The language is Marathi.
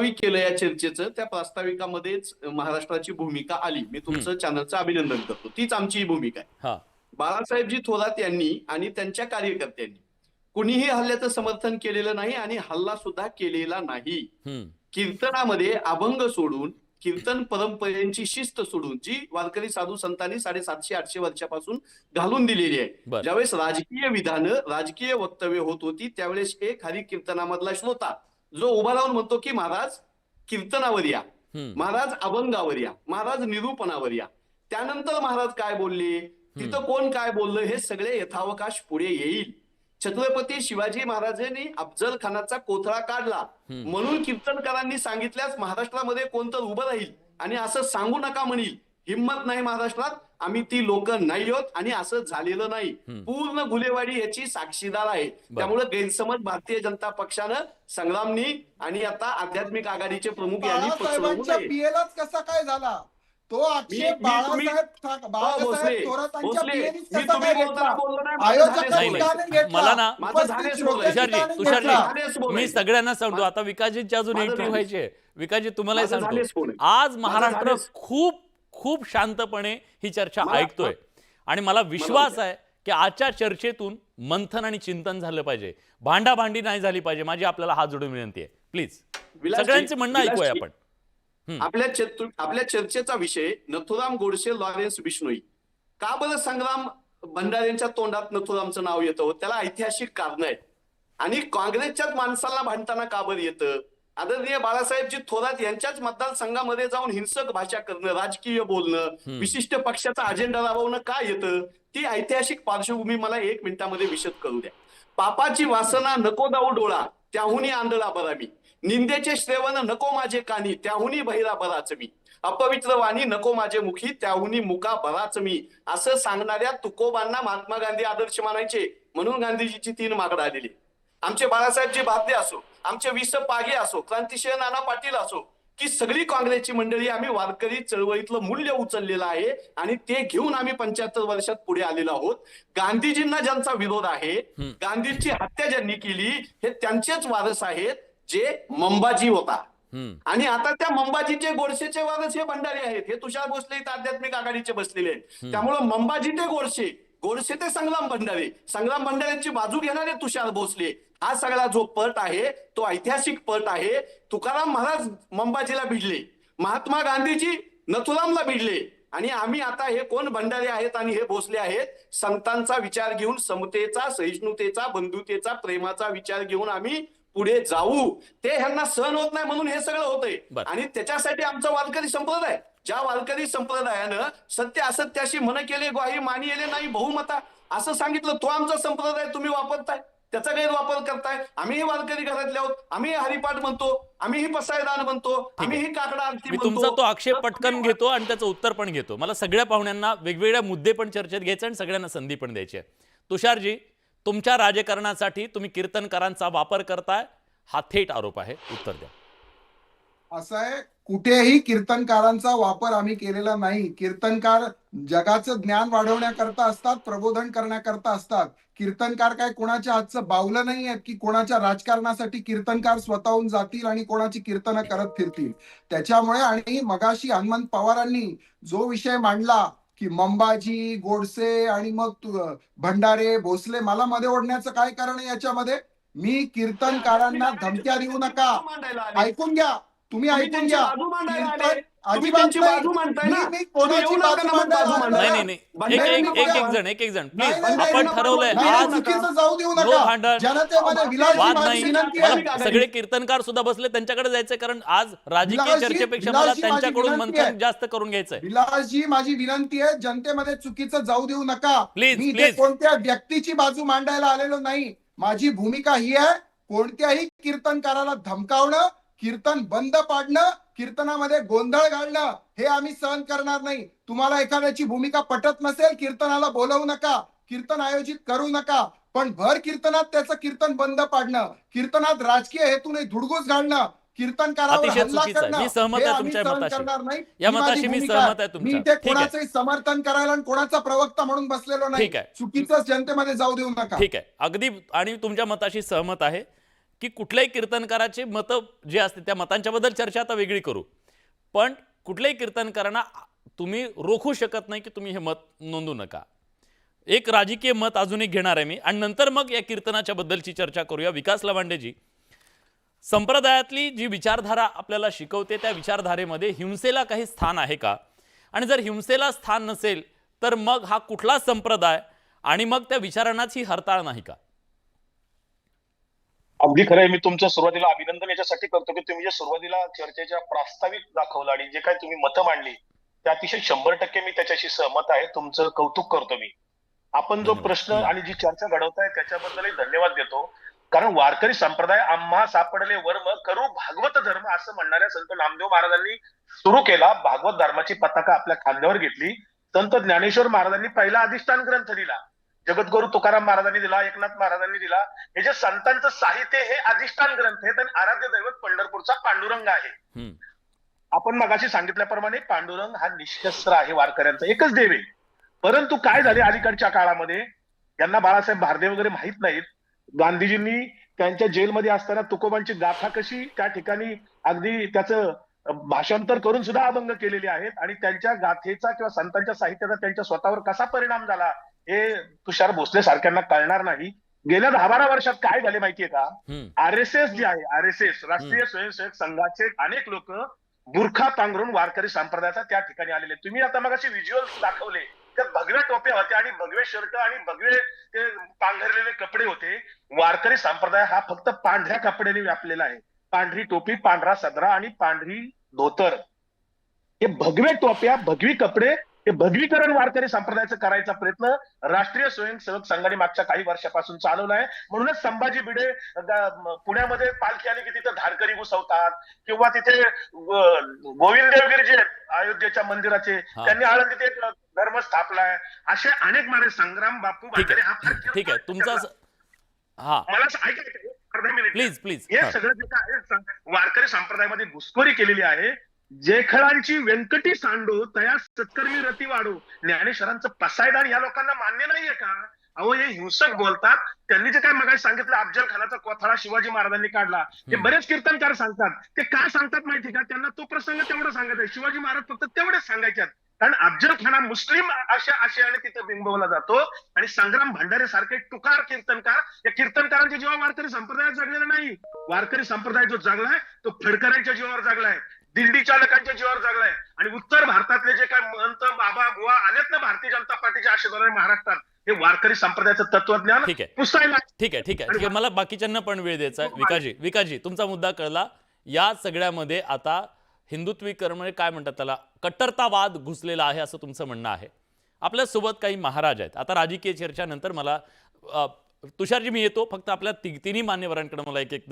प्रास्ताविक केलं या चर्चेचं, त्या प्रास्ताविकामध्येच महाराष्ट्राची भूमिका आली. मी तुमचं चॅनलचं अभिनंदन करतो. तीच आमची भूमिका आहे. बाळासाहेबजी थोरात यांनी आणि त्यांच्या कार्यकर्त्यांनी कुणीही हल्ल्याचं समर्थन केलेलं नाही आणि हल्ला सुद्धा केलेला नाही. कीर्तनामध्ये अभंग सोडून, कीर्तन परंपरेची शिस्त सोडून, जी वारकरी साधू संतांनी 750-800 वर्षापासून घालून दिलेली आहे, ज्यावेळेस राजकीय विधानं, राजकीय वक्तव्य होत होती, त्यावेळेस एक हरी कीर्तनामधला श्रोता जो उभा राहून म्हणतो की महाराज कीर्तनावर या, महाराज अभंगावर या, महाराज निरूपणावर या. त्यानंतर महाराज काय बोलले, तिथं कोण काय बोललं, हे सगळे यथावकाश पुढे येईल. छत्रपती शिवाजी महाराजांनी अफजल खानाचा कोथळा काढला म्हणून कीर्तनकारांनी सांगितल्यास महाराष्ट्रामध्ये कोणतं उभं राहील आणि असं सांगू नका म्हणील. हिंमत नाही महाराष्ट्रात, आम्ही ती लोक नाही होत आणि असं झालेलं नाही. पूर्ण गुलेवाडी याची साक्षीदार आहे. त्यामुळे गैरसमज भारतीय जनता पक्षानं, संग्रामनी आणि आता आध्यात्मिक आघाडीचे प्रमुख यांनी पीएलच कसा काय झाला तो आक्षेप बाळासाहेब थोरातांच्या पीएलच कसा काय घेतला? मला ना तुषारजी मी सगळ्यांना सांगतो, आता विकासजींची अजून एंट्री व्हायची आहे. विकासजी तुम्हालाही सांगतो, आज महाराष्ट्र खूप खूप शांतपणे ही चर्चा ऐकतोय आणि मला विश्वास आहे की आजच्या चर्चेतून मंथन आणि चिंतन झालं पाहिजे, भांडाभांडी नाही झाली पाहिजे. माझी आपल्याला हात जोडून विनंती आहे, प्लीज सगळ्यांचे म्हणणं ऐकूया आपण. आपल्या चर्चेचा विषय नथुराम गोडसे, लॉरेन्स बिश्नोई. का बरं संग्राम भंडारेंच्या तोंडात नथुरामचं नाव येतं? त्याला ऐतिहासिक कारण आहेत. आणि काँग्रेसच्याच माणसांना भांडताना का बरं येतं? आदरणीय बाळासाहेबजी थोरात यांच्याच मतदारसंघामध्ये जाऊन हिंसक भाषा करणं, राजकीय बोलणं, विशिष्ट पक्षाचा अजेंडा राबवणं का येतं? ती ऐतिहासिक पार्श्वभूमी मला 1 मिनिटामध्ये विशद करू द्या. पापाची वासना नको जाऊ डोळा, त्याहुनी आंधळा बरा मी. निंदेचे श्रेवण नको माझे कानी, त्याहुनी बहिरा बराच मी. अपवित्र वाणी नको माझे मुखी, त्याहुनी मुका बराच मी. असं सांगणाऱ्या तुकोबांना महात्मा गांधी आदर्श मानायचे, म्हणून गांधीजीची 3 मागणं आलेली. आमचे बाळासाहेबजी भारती असो, आमचे विस पागे असो, क्रांतिसिंह नाना पाटील असो, की सगळी काँग्रेसची मंडळी आम्ही वारकरी चळवळीतलं मूल्य उचललेलं आहे आणि ते घेऊन आम्ही 75 वर्षात पुढे आलेलो आहोत. गांधीजींना ज्यांचा विरोध आहे, गांधीची हत्या ज्यांनी केली, हे त्यांचेच वारस आहेत, जे मंबाजी होता. आणि आता त्या मंबाजीचे, गोडसेचे वारस हे भंडारी आहेत. हे तुषार भोसले इथं आध्यात्मिक आघाडीचे बसलेले आहेत. त्यामुळे मंबाजी ते गोडसे, गोडसे ते संग्राम भंडारे, संग्राम भंडाऱ्यांची बाजू घेणारे तुषार भोसले. हा सगळा जो पट आहे तो ऐतिहासिक पट आहे. तुकाराम महाराज मंबाजीला भिडले, महात्मा गांधीजी नथुरामला भिडले आणि आम्ही आता हे कोण भंडारे आहेत आणि हे भोसले आहेत. संतांचा विचार घेऊन, समतेचा, सहिष्णुतेचा, बंधुतेचा, प्रेमाचा विचार घेऊन आम्ही पुढे जाऊ. ते ह्यांना सहन होत नाही म्हणून हे सगळं होतंय. आणि त्याच्यासाठी आमचा वारकरी संप्रदाय, ज्या वारकरी संप्रदायानं सत्य असत्याशी मन केले ग्वाही मानी येले नाही बहुमता असं सांगितलं, तो आमचा संप्रदाय तुम्ही वापरताय, त्याचा गैरवापर करताय. आम्हीही वारकरी घरातले आहोत, आम्ही हरिपाठ म्हणतो, आम्हीही पसायदान म्हणतो, आम्हीही काकडा आरती म्हणतो. तुमचा तो आक्षेप पटकन घेतो आणि त्याचं उत्तर पण घेतो. मला सगळ्या पाहुण्यांना वेगवेगळ्या मुद्दे पण चर्चेत घ्यायचे आणि सगळ्यांना संधी पण द्यायची आहे. तुषारजी, तुमच्या राजकारणासाठी तुम्ही कीर्तनकारांचा वापर करताय, हा थेट आरोप आहे, उत्तर द्या. असं आहे, कुठेही कीर्तनकारांचा वापर आम्ही केलेला नाही. कीर्तनकार जगाचं ज्ञान वाढवण्याकरता असतात, प्रबोधन करण्याकरता असतात. कीर्तनकार काय कोणाच्या हातचं बावलं नाही आहेत की कोणाच्या राजकारणासाठी कीर्तनकार स्वतःहून जातील आणि कोणाची कीर्तनं करत फिरतील. त्याच्यामुळे, आणि मगाशी हनुमंत पवारांनी जो विषय मांडला की मंबाजी, गोडसे आणि मग भंडारे, भोसले, मला मध्ये ओढण्याचं काय कारण आहे याच्यामध्ये? मी कीर्तनकारांना धमक्या देऊ नका. ऐकून घ्या, तुम्ही ऐकून घ्या. अजिबात नाही, एक जण प्लीज, आपण ठरवलंय आज जाऊ देऊ नका. सगळे कीर्तनकार सुद्धा बसले, त्यांच्याकडे जायचंय, कारण आज राजकीय चर्चेपेक्षा मला त्यांच्याकडून मंथन जास्त करून घ्यायचंय. विलासजी, माझी विनंती आहे, जनतेमध्ये चुकीचं जाऊ देऊ नका. प्लीज, कोणत्या व्यक्तीची बाजू मांडायला आलेलो नाही. माझी भूमिका ही आहे, कोणत्याही कीर्तनकाराला धमकावणं, कीर्तन बंद पाडणं, कीर्तनामध्ये गोंधळ घालणं हे आम्ही सहन करणार नाही. तुम्हाला एखाद्याची भूमिका पटत नसेल, कीर्तनाला बोलवू नका, कीर्तन आयोजित करू नका, पण भर कीर्तनात त्याचं कीर्तन बंद पाडणं, कीर्तनात राजकीय हेतूने धुडगूस घालणं, कीर्तनकारावर हल्ला करणं, मी सहमत आहे तुमच्या मताशी. या मताशी मी सहमत आहे तुमच्या. मी ते कोणाचंही समर्थन करायला आणि कोणाचा प्रवक्ता म्हणून बसलेलो नाही. चुकीचं जनतेमध्ये जाऊ देऊ नका. ठीक आहे, अगदी, आणि तुमच्या मताशी सहमत आहे. की कुठल्याही कीर्तनकाराचे मतं जे असते त्या मतांच्या बद्दल चर्चा आता वेगळी करू, पण कुठल्याही कीर्तनकारांना तुम्ही रोखू शकत नाही की तुम्ही हे मत नोंदवू नका. एक राजकीय मत अजून एक घेणार आहे मी आणि नंतर मग या कीर्तनाच्या बद्दलची चर्चा करूया. विकास लवांडेजी, संप्रदायातली जी विचारधारा आपल्याला शिकवते त्या विचारधारेमध्ये हिंसेला काही स्थान आहे का? आणि जर हिंसेला स्थान नसेल तर मग हा कुठला संप्रदाय आणि मग त्या विचारांनाची हरताळ नाही का? अगदी खरं आहे. मी तुमचं सुरुवातीला अभिनंदन याच्यासाठी करतो की तुम्ही जे सुरुवातीला चर्चेच्या प्रास्ताविक दाखवलं आणि जे काही तुम्ही मतं मांडली ते अतिशय 100% मी त्याच्याशी सहमत आहे. तुमचं कौतुक करतो मी. आपण जो धन्यवाद. प्रश्न आणि जी चर्चा घडवताय त्याच्याबद्दलही धन्यवाद देतो. कारण वारकरी संप्रदाय आम्हा सापडले वर्म करू भागवत धर्म असं म्हणणाऱ्या संत नामदेव महाराजांनी सुरू केला. भागवत धर्माची पताका आपल्या खांद्यावर घेतली. संत ज्ञानेश्वर महाराजांनी पहिला अधिष्ठान ग्रंथ दिला. जगद्गुरु तुकाराम महाराजांनी दिला, एकनाथ महाराजांनी दिला. हे जे संतांचं साहित्य हे अधिष्ठान ग्रंथ आहे. आणि आराध्य दैवत पंढरपूरचा पांडुरंग आहे. आपण मगाशी सांगितल्याप्रमाणे पांडुरंग हा निशस्त्र आहे, वारकऱ्यांचा एकच देव आहे. परंतु काय झाले अलीकडच्या काळामध्ये, यांना बाळासाहेब भारदे वगैरे माहित नाहीत, गांधीजींनी त्यांच्या जेलमध्ये असताना तुकोबांची गाथा कशी त्या ठिकाणी अगदी त्याचं भाषांतर करून सुद्धा अभंग केलेले आहेत. आणि त्यांच्या गाथेचा किंवा संतांच्या साहित्याचा त्यांच्या स्वतःवर कसा परिणाम झाला हे तुषार भोसले सारख्यांना कळणार नाही. गेल्या 10-12 वर्षात काय झाले माहितीये का? RSS जे आहे, RSS राष्ट्रीय स्वयंसेवक संघाचे अनेक लोक बुरखा पांघरून वारकरी संप्रदायाचा त्या ठिकाणी आलेले. तुम्ही आता मगाशी व्हिज्युअल्स दाखवले, त्यात भगव्या टोप्या होत्या आणि भगवे शर्ट आणि भगवे ते पांघरलेले कपडे होते. वारकरी संप्रदाय हा फक्त पांढऱ्या कपड्याने व्यापलेला आहे. पांढरी टोपी, पांढरा सदरा आणि पांढरी धोतर, हे भगवे टोप्या, भगवी कपडे, हे भगवीकरण वारकरी संप्रदायाचं करायचा प्रयत्न राष्ट्रीय स्वयंसेवक संघाने मागच्या काही वर्षापासून चालवला आहे. म्हणूनच संभाजी भिडे पुण्यामध्ये पालखी आली की तिथे धारकरी घुसवतात, किंवा तिथे गोविंद देवगिरी जे अयोध्येच्या मंदिराचे त्यांनी आळंदीत एक धर्म स्थापलाय. असे अनेक मारे संग्राम बापू वारकरी हा ठीक आहे तुमचा मला ऐकायचं अर्धा मिनिट प्लीज हे सगळं जे काय वारकरी संप्रदायामध्ये घुसखोरी केलेली आहे. जेखळांची व्यंकटी सांडो तया सत्कर्मी रती वाढो, ज्ञानेश्वरांचं पसायदान या लोकांना मान्य नाहीये का? अहो हे हिंसक बोलतात. त्यांनी जे काय मगाशी सांगितलं अफजल खानाचा कोथळा शिवाजी महाराजांनी काढला, हे बरेच कीर्तनकार सांगतात. ते काय सांगतात माहिती का? त्यांना तो प्रसंग तेवढा सांगत आहे, शिवाजी महाराज फक्त तेवढेच सांगायच्यात. कारण अफजल खाना मुस्लिम अशा आशयाने तिथे बिंबवला जातो. आणि संग्राम भंडारे सारखे टुकार कीर्तनकार, या कीर्तनकारांच्या जीवावर वारकरी संप्रदाय जगलेला नाही. वारकरी संप्रदाय जो जगलाय तो फडकऱ्यांच्या जीवावर जगलाय, दिंडी चालकांच्या जीवावर जगलाय. आणि उत्तर भारतातले जे काय महंत बाबा बुवा आलेत ना भारतीय जनता पार्टीच्या आशीर्वादाने महाराष्ट्रात, हे वारकरी संप्रदायाचं तत्वज्ञान पुसायला. ठीक आहे मला बाकीच्यांना पण वेळ द्यायचा आहे. विकासजी तुमचा मुद्दा कळला. या सगळ्यामध्ये आता हिंदुत्वीकरण म्हणजे काय म्हणतात त्याला, कट्टरतावाद घुसलेला आहे असं तुमचं म्हणणं आहे. आपल्या सोबत काही महाराज आहेत. आता राजकीय चर्चा नंतर मला तुषारजी मी येतो, फक्त आपल्या तिन्ही मान्यवरांकडे मला एक